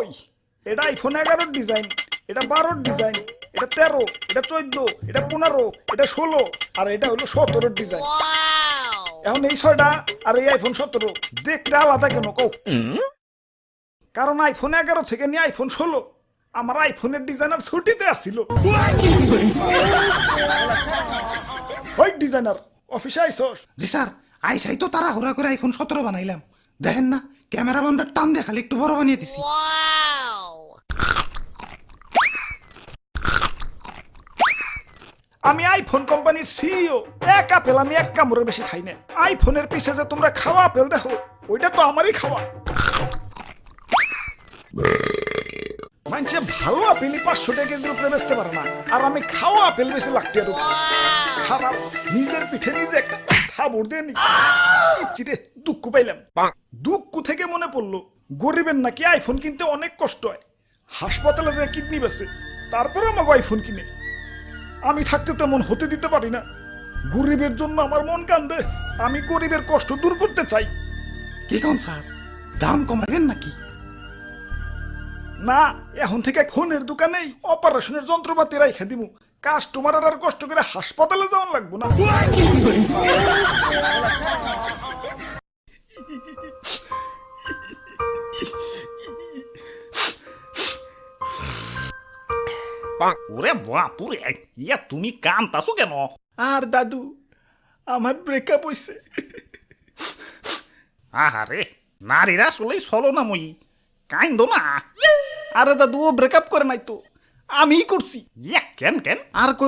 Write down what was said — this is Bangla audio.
কই এটা আইফোন 11 ডিজাইন, এটা 12 ডিজাইন, এটা 13, এটা 14, এটা 15, এটা 16 আর এটা হলো 17 ডিজাইন। এখন এই 6টা আর এই আইফোন 17 দেখতে আলাদা কেন কও? কারণ আইফোন 11 থেকে নিয়ে আইফোন 16 আমার আইফোনের ডিজাইনার ছুটিতে আসছিল। ওই ডিজাইনার অফিসে আইসস? জি স্যার, আইসাই তো তারা হুরা করে আইফোন 17 বানাইলাম। দেখেন না ক্যামেরা বামটা টান দিয়ে খালি একটু বড় বানিয়ে দিছি। আমি আইফোন কোম্পানির সিইও, এক আপেল আমি এক কামড়ের বেশি খাই না। আইফোনের পিছে যে তোমরা খাওয়া আপেল দেখো ওইটা তো আমারই খাওয়া। মানুষে ভালো আপেলই 500 টাকা কেজির উপরে বেচতে পারে না, আর আমি খাওয়া আপেল বেশি লাখটি আর খারাপ। নিজের পিঠে নিজে একটা থাবড় দিয়ে নি চিরে দুঃখ পাইলাম। দুঃখ থেকে মনে পড়লো গরিবের নাকি আইফোন কিনতে অনেক কষ্ট হয়। হাসপাতালে যে কিডনি বেচে তারপরে আমাকে আইফোন কিনে। আমি থাকতে তেমন হতে দিতে পারি না। গরিবের জন্য আমার মন কান্দে। আমি গরিবের কষ্ট দূর করতে চাই। কি কোন স্যার, দাম কমাবেন নাকি? না, এখন থেকে ফোনের দোকানেই অপারেশনের যন্ত্রপাতি রাইখা দিমু। কাস্টমার আর কষ্ট করে হাসপাতালে যাওয়ার লাগবো না। ওরে বাপুরে, ইয়া তুমি কান্তাছো কেন? আর দাদু, আমার ব্রেকআপ হইছে। আহারে, নারীরা আসলেই চলো না মই, কাইন্দ না। আরে দাদু, ও ব্রেকআপ করে নাই তো, আমিই করছি। ইয়া কেন কেন? আর কই